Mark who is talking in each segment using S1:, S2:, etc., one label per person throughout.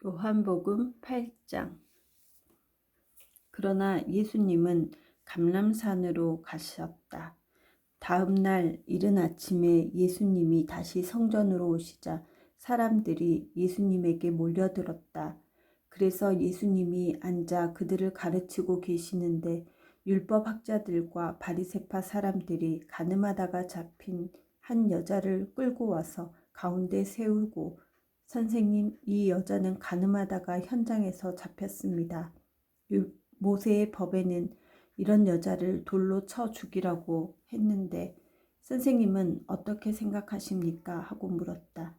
S1: 요한복음 8장. 그러나 예수님은 감람산으로 가셨다. 다음 날 이른 아침에 예수님이 다시 성전으로 오시자 사람들이 예수님에게 몰려들었다. 그래서 예수님이 앉아 그들을 가르치고 계시는데 율법학자들과 바리새파 사람들이 가늠하다가 잡힌 한 여자를 끌고 와서 가운데 세우고, 선생님, 이 여자는 가늠하다가 현장에서 잡혔습니다. 모세의 법에는 이런 여자를 돌로 쳐 죽이라고 했는데 선생님은 어떻게 생각하십니까? 하고 물었다.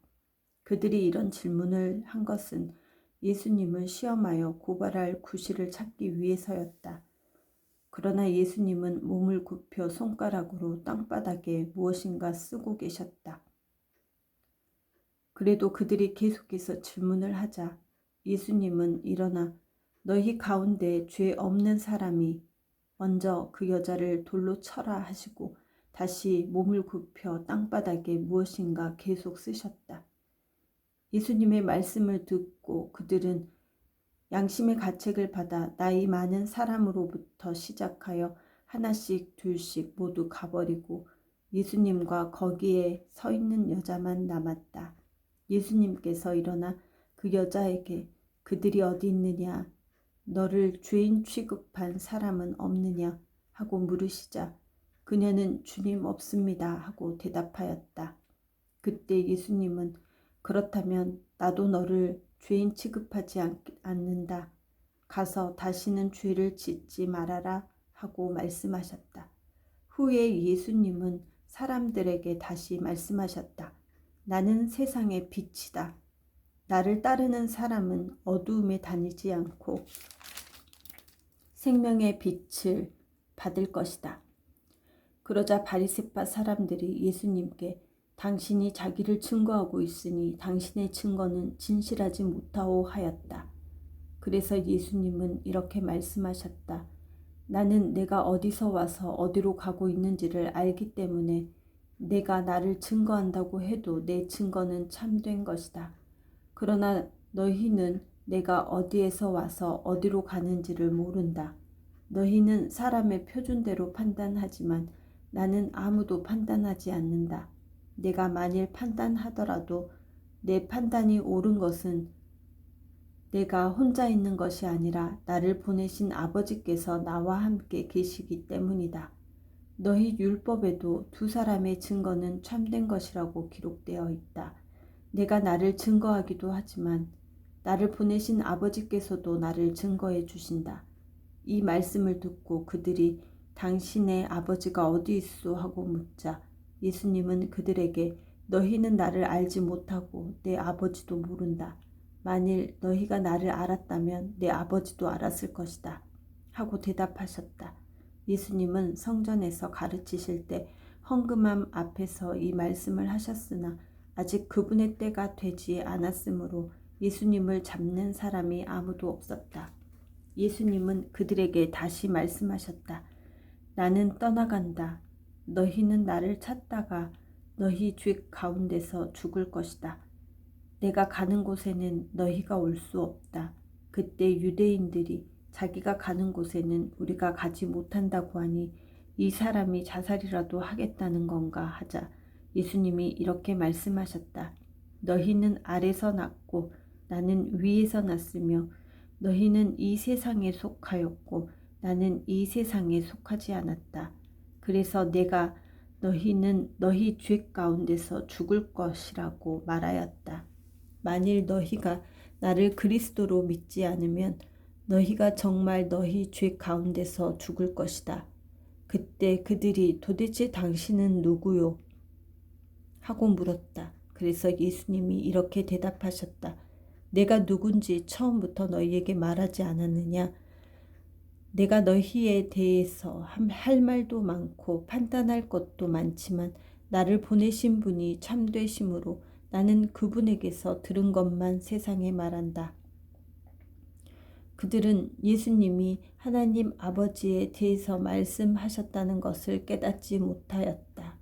S1: 그들이 이런 질문을 한 것은 예수님을 시험하여 고발할 구실을 찾기 위해서였다. 그러나 예수님은 몸을 굽혀 손가락으로 땅바닥에 무엇인가 쓰고 계셨다. 그래도 그들이 계속해서 질문을 하자 예수님은 일어나 너희 가운데 죄 없는 사람이 먼저 그 여자를 돌로 쳐라 하시고 다시 몸을 굽혀 땅바닥에 무엇인가 계속 쓰셨다. 예수님의 말씀을 듣고 그들은 양심의 가책을 받아 나이 많은 사람으로부터 시작하여 하나씩 둘씩 모두 가버리고 예수님과 거기에 서 있는 여자만 남았다. 예수님께서 일어나 그 여자에게 그들이 어디 있느냐, 너를 죄인 취급한 사람은 없느냐 하고 물으시자 그녀는 주님 없습니다 하고 대답하였다. 그때 예수님은 그렇다면 나도 너를 죄인 취급하지 않는다. 가서 다시는 죄를 짓지 말아라 하고 말씀하셨다. 후에 예수님은 사람들에게 다시 말씀하셨다. 나는 세상의 빛이다. 나를 따르는 사람은 어두움에 다니지 않고 생명의 빛을 받을 것이다. 그러자 바리새파 사람들이 예수님께 당신이 자기를 증거하고 있으니 당신의 증거는 진실하지 못하오 하였다. 그래서 예수님은 이렇게 말씀하셨다. 나는 내가 어디서 와서 어디로 가고 있는지를 알기 때문에 내가 나를 증거한다고 해도 내 증거는 참된 것이다. 그러나 너희는 내가 어디에서 와서 어디로 가는지를 모른다. 너희는 사람의 표준대로 판단하지만 나는 아무도 판단하지 않는다. 내가 만일 판단하더라도 내 판단이 옳은 것은 내가 혼자 있는 것이 아니라 나를 보내신 아버지께서 나와 함께 계시기 때문이다. 너희 율법에도 두 사람의 증거는 참된 것이라고 기록되어 있다. 내가 나를 증거하기도 하지만 나를 보내신 아버지께서도 나를 증거해 주신다. 이 말씀을 듣고 그들이 당신의 아버지가 어디 있소 하고 묻자 예수님은 그들에게 너희는 나를 알지 못하고 내 아버지도 모른다. 만일 너희가 나를 알았다면 내 아버지도 알았을 것이다 하고 대답하셨다. 예수님은 성전에서 가르치실 때 헌금함 앞에서 이 말씀을 하셨으나 아직 그분의 때가 되지 않았으므로 예수님을 잡는 사람이 아무도 없었다. 예수님은 그들에게 다시 말씀하셨다. 나는 떠나간다. 너희는 나를 찾다가 너희 죄 가운데서 죽을 것이다. 내가 가는 곳에는 너희가 올 수 없다. 그때 유대인들이 자기가 가는 곳에는 우리가 가지 못한다고 하니 이 사람이 자살이라도 하겠다는 건가 하자 예수님이 이렇게 말씀하셨다. 너희는 아래서 났고 나는 위에서 났으며 너희는 이 세상에 속하였고 나는 이 세상에 속하지 않았다. 그래서 내가 너희는 너희 죄 가운데서 죽을 것이라고 말하였다. 만일 너희가 나를 그리스도로 믿지 않으면 너희가 정말 너희 죄 가운데서 죽을 것이다. 그때 그들이 도대체 당신은 누구요? 하고 물었다. 그래서 예수님이 이렇게 대답하셨다. 내가 누군지 처음부터 너희에게 말하지 않았느냐? 내가 너희에 대해서 할 말도 많고 판단할 것도 많지만 나를 보내신 분이 참되심으로 나는 그분에게서 들은 것만 세상에 말한다. 그들은 예수님이 하나님 아버지에 대해서 말씀하셨다는 것을 깨닫지 못하였다.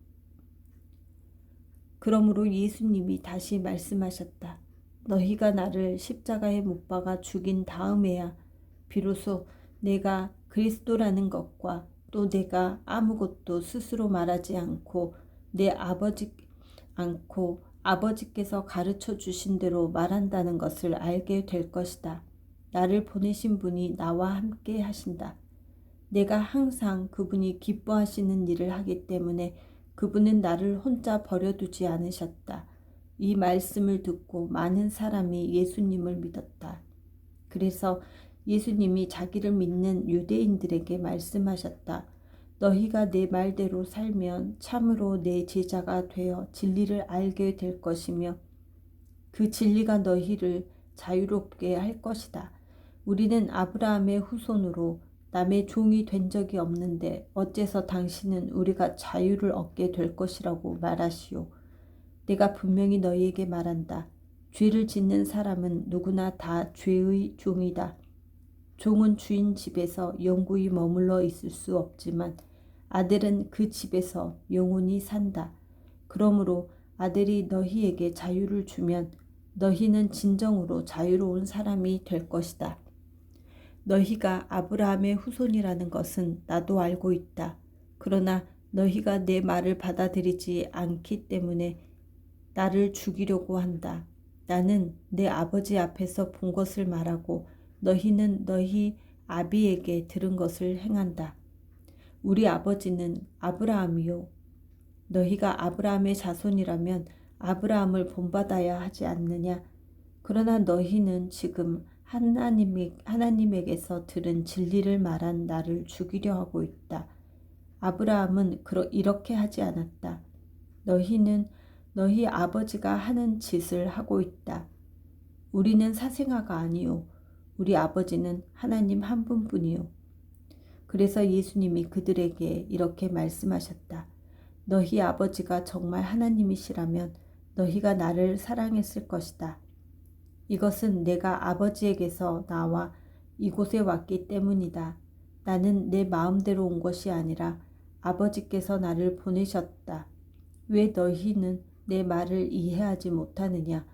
S1: 그러므로 예수님이 다시 말씀하셨다. 너희가 나를 십자가에 못 박아 죽인 다음에야 비로소 내가 그리스도라는 것과 또 내가 아무것도 스스로 말하지 않고 아버지께서 가르쳐 주신 대로 말한다는 것을 알게 될 것이다. 나를 보내신 분이 나와 함께 하신다. 내가 항상 그분이 기뻐하시는 일을 하기 때문에 그분은 나를 혼자 버려두지 않으셨다. 이 말씀을 듣고 많은 사람이 예수님을 믿었다. 그래서 예수님이 자기를 믿는 유대인들에게 말씀하셨다. 너희가 내 말대로 살면 참으로 내 제자가 되어 진리를 알게 될 것이며 그 진리가 너희를 자유롭게 할 것이다. 우리는 아브라함의 후손으로 남의 종이 된 적이 없는데 어째서 당신은 우리가 자유를 얻게 될 것이라고 말하시오. 내가 분명히 너희에게 말한다. 죄를 짓는 사람은 누구나 다 죄의 종이다. 종은 주인 집에서 영구히 머물러 있을 수 없지만 아들은 그 집에서 영원히 산다. 그러므로 아들이 너희에게 자유를 주면 너희는 진정으로 자유로운 사람이 될 것이다. 너희가 아브라함의 후손이라는 것은 나도 알고 있다. 그러나 너희가 내 말을 받아들이지 않기 때문에 나를 죽이려고 한다. 나는 내 아버지 앞에서 본 것을 말하고 너희는 너희 아비에게 들은 것을 행한다. 우리 아버지는 아브라함이요. 너희가 아브라함의 자손이라면 아브라함을 본받아야 하지 않느냐. 그러나 너희는 지금 하나님에게서 들은 진리를 말한 나를 죽이려 하고 있다. 아브라함은 이렇게 하지 않았다. 너희는 너희 아버지가 하는 짓을 하고 있다. 우리는 사생아가 아니요. 우리 아버지는 하나님 한 분뿐이요. 그래서 예수님이 그들에게 이렇게 말씀하셨다. 너희 아버지가 정말 하나님이시라면 너희가 나를 사랑했을 것이다. 이것은 내가 아버지에게서 나와 이곳에 왔기 때문이다. 나는 내 마음대로 온 것이 아니라 아버지께서 나를 보내셨다. 왜 너희는 내 말을 이해하지 못하느냐?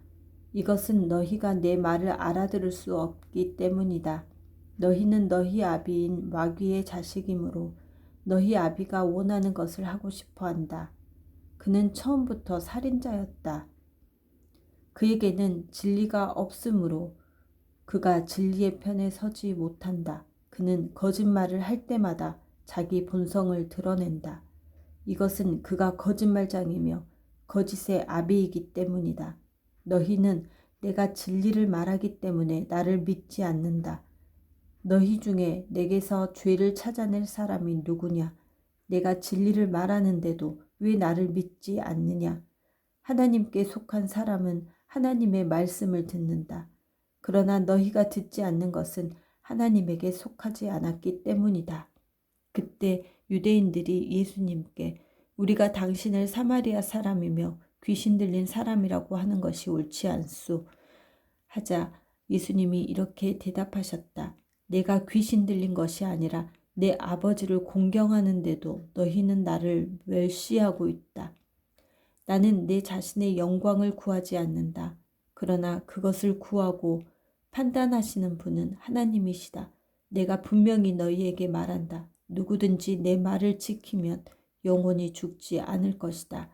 S1: 이것은 너희가 내 말을 알아들을 수 없기 때문이다. 너희는 너희 아비인 마귀의 자식이므로 너희 아비가 원하는 것을 하고 싶어 한다. 그는 처음부터 살인자였다. 그에게는 진리가 없으므로 그가 진리의 편에 서지 못한다. 그는 거짓말을 할 때마다 자기 본성을 드러낸다. 이것은 그가 거짓말장이며 거짓의 아비이기 때문이다. 너희는 내가 진리를 말하기 때문에 나를 믿지 않는다. 너희 중에 내게서 죄를 찾아낼 사람이 누구냐? 내가 진리를 말하는데도 왜 나를 믿지 않느냐? 하나님께 속한 사람은 하나님의 말씀을 듣는다. 그러나 너희가 듣지 않는 것은 하나님에게 속하지 않았기 때문이다. 그때 유대인들이 예수님께 우리가 당신을 사마리아 사람이며 귀신 들린 사람이라고 하는 것이 옳지 않소 하자 예수님이 이렇게 대답하셨다. 내가 귀신 들린 것이 아니라 내 아버지를 공경하는데도 너희는 나를 멸시하고 있다. 나는 내 자신의 영광을 구하지 않는다. 그러나 그것을 구하고 판단하시는 분은 하나님이시다. 내가 분명히 너희에게 말한다. 누구든지 내 말을 지키면 영원히 죽지 않을 것이다.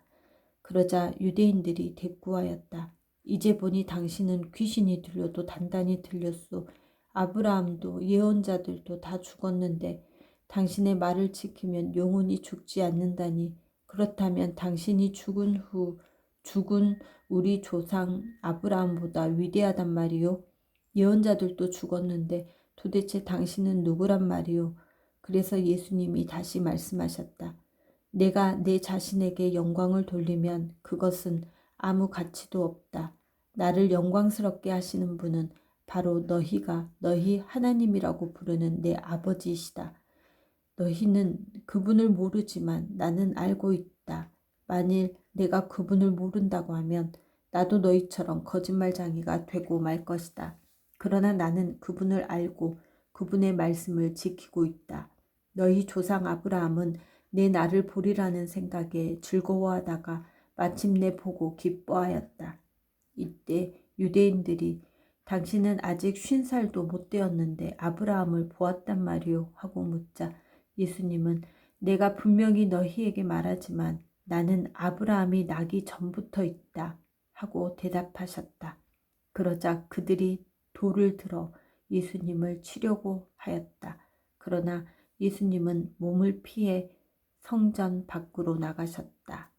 S1: 그러자 유대인들이 대꾸하였다. 이제 보니 당신은 귀신이 들려도 단단히 들렸소. 아브라함도 예언자들도 다 죽었는데 당신의 말을 지키면 영원히 죽지 않는다니. 그렇다면 당신이 죽은 우리 조상 아브라함보다 위대하단 말이요. 예언자들도 죽었는데 도대체 당신은 누구란 말이요. 그래서 예수님이 다시 말씀하셨다. 내가 내 자신에게 영광을 돌리면 그것은 아무 가치도 없다. 나를 영광스럽게 하시는 분은 바로 너희가 너희 하나님이라고 부르는 내 아버지이시다. 너희는 그분을 모르지만 나는 알고 있다. 만일 내가 그분을 모른다고 하면 나도 너희처럼 거짓말장이가 되고 말 것이다. 그러나 나는 그분을 알고 그분의 말씀을 지키고 있다. 너희 조상 아브라함은 내 날을 보리라는 생각에 즐거워하다가 마침내 보고 기뻐하였다. 이때 유대인들이 당신은 아직 50살도 못 되었는데 아브라함을 보았단 말이오 하고 묻자 예수님은 내가 분명히 너희에게 말하지만 나는 아브라함이 나기 전부터 있다 하고 대답하셨다. 그러자 그들이 돌을 들어 예수님을 치려고 하였다. 그러나 예수님은 몸을 피해 성전 밖으로 나가셨다.